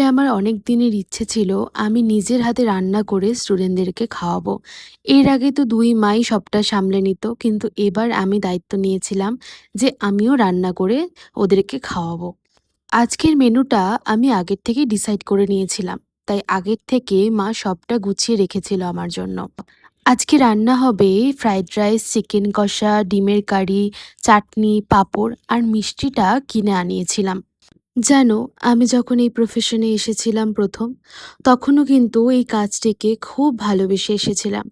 আমার অনেক দিনের ইচ্ছে ছিল আমি নিজের হাতে রান্না করে স্টুডেন্টদেরকে খাওয়াবো। এর আগে তো ২ মাই সবটা সামলে নিত। কিন্তু এবার আমি দায়িত্ব নিয়েছিলাম যে আমিও রান্না করে ওদেরকে খাওয়াবো। আজকের মেনুটা আমি আগের থেকেই ডিসাইড করে নিয়েছিলাম। তাই আগের থেকে মা সবটা গুছিয়ে রেখেছিল আমার জন্য। আজকে রান্না হবে ফ্রাইড রাইস, চিকেন কষা, ডিমের কারি, চাটনি, পাঁপড় আর মিষ্টিটা কিনে আনিয়েছিলাম। জানো, আমি যখন এই প্রফেশনে এসেছিলাম ১ম, তখনও কিন্তু এই কাজটিকে খুব ভালোবেসে এসেছিলাম।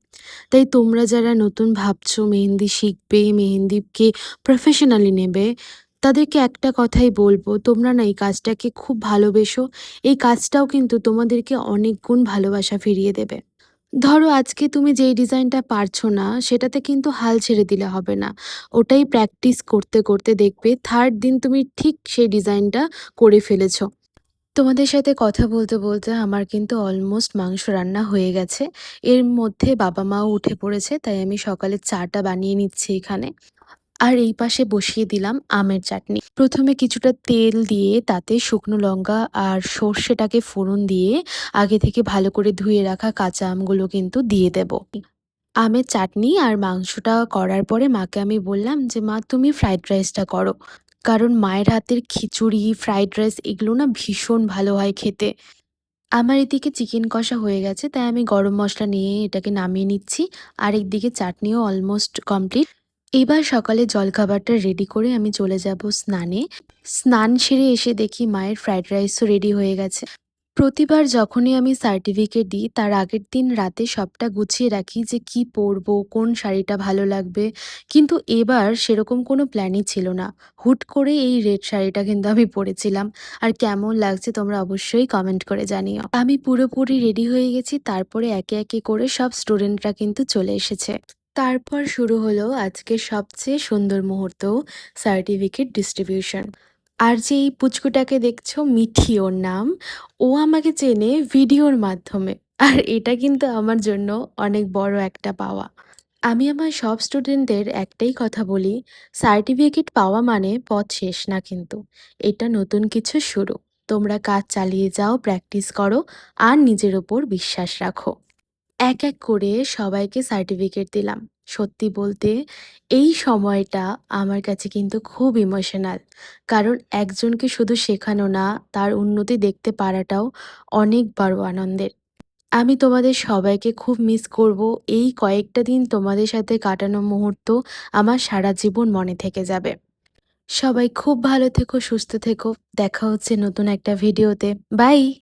তাই তোমরা যারা নতুন ভাবছো মেহেন্দি শিখবে, মেহেন্দিকে প্রফেশনালি নেবে, তাদেরকে একটা কথাই বলব, তোমরা না এই কাজটাকে খুব ভালোবেসো। এই কাজটাও কিন্তু তোমাদেরকে অনেক গুণ ভালোবাসা ফিরিয়ে দেবে। ধরো আজকে তুমি যেই ডিজাইনটা পারছো না, সেটাতে কিন্তু হাল ছেড়ে দিলে হবে না। ওটাই প্র্যাকটিস করতে, করতে দেখবে 3rd দিন তুমি ঠিক সেই ডিজাইনটা করে ফেলেছো। তোমাদের সাথে কথা বলতে, বলতে আমার কিন্তু অলমোস্ট মাংস রান্না হয়ে গেছে। এর মধ্যে বাবা-মাও উঠে পড়েছে, তাই আমি সকালের চাটা বানিয়ে নিচ্ছি এখানে। আর এই পাশে বসিয়ে দিলাম আমের চাটনি। ১ম এ কিছুটা তেল দিয়ে তাতে শুকনো লঙ্কা আর সর্ষেটাকে ফোড়ন দিয়ে আগে থেকে ভালো করে ধুয়ে রাখা কাঁচা আমগুলো কিন্তু দিয়ে দেব। আমের চাটনি আর মাংসটা করার পরে মাকে আমি বললাম যে, "মা তুমি ফ্রাইড রাইসটা করো।" কারণ মায়ের হাতের খিচুড়ি, ফ্রাইড রাইস এগুলো না ভীষণ ভালো হয় খেতে। আমার এদিকে চিকেন কষা হয়ে গেছে, তাই আমি গরম মসলা নিয়ে এটাকে নামিয়ে নিচ্ছি। আর একদিকে চাটনিও অলমোস্ট কমপ্লিট। এবার সকালে জলখাবারটা রেডি করে আমি চলে যাব স্নানে। স্নান সেরে এসে দেখি মায়ের ফ্রাইড রাইসও রেডি হয়ে গেছে। প্রতিবার যখনই আমি সার্টিফিকেট দিই তার আগের দিন রাতে সবটা গুছিয়ে রাখি যে কি পরবো, কোন শাড়িটা ভালো লাগবে। কিন্তু এবার সেরকম কোনো প্ল্যানই ছিল না। হুট করে এই রেড শাড়িটা কিন্তু আমি পরেছিলাম। আর কেমন লাগছে তোমরা অবশ্যই কমেন্ট করে জানিও। আমি পুরোপুরি রেডি হয়ে গেছি, তারপরে একে, একে করে সব স্টুডেন্টরা কিন্তু চলে এসেছে। তারপর শুরু হলো আজকের সবচেয়ে সুন্দর মুহূর্ত, সার্টিফিকেট ডিস্ট্রিবিউশন। আর যে এই পুচকুটাকে দেখছো, মিঠি ওর নাম, ও আমাকে চেনে ভিডিওর মাধ্যমে। আর এটা কিন্তু আমার জন্য অনেক বড় একটা পাওয়া। আমি আমার সব স্টুডেন্টদের একটাই কথা বলি, সার্টিফিকেট পাওয়া মানে পথ শেষ না কিন্তু। এটা নতুন কিছু শুরু। তোমরা কাজ চালিয়ে যাও, প্র্যাকটিস করো আর নিজের ওপর বিশ্বাস রাখো। এক, এক করে সবাইকে সার্টিফিকেট দিলাম। সত্যি বলতে এই সময়টা আমার কাছে কিন্তু খুব ইমোশনাল। কারণ একজনকে শুধু শেখানো না, তার উন্নতি দেখতে পারাটাও অনেক বড় আনন্দের। আমি তোমাদের সবাইকে খুব মিস করব। এই কয়েকটা দিন তোমাদের সাথে কাটানো মুহূর্ত আমার সারা জীবন মনে থেকে যাবে। সবাই খুব ভালো থেকো, সুস্থ থেকো। দেখা হচ্ছে নতুন একটা ভিডিওতে। বাই।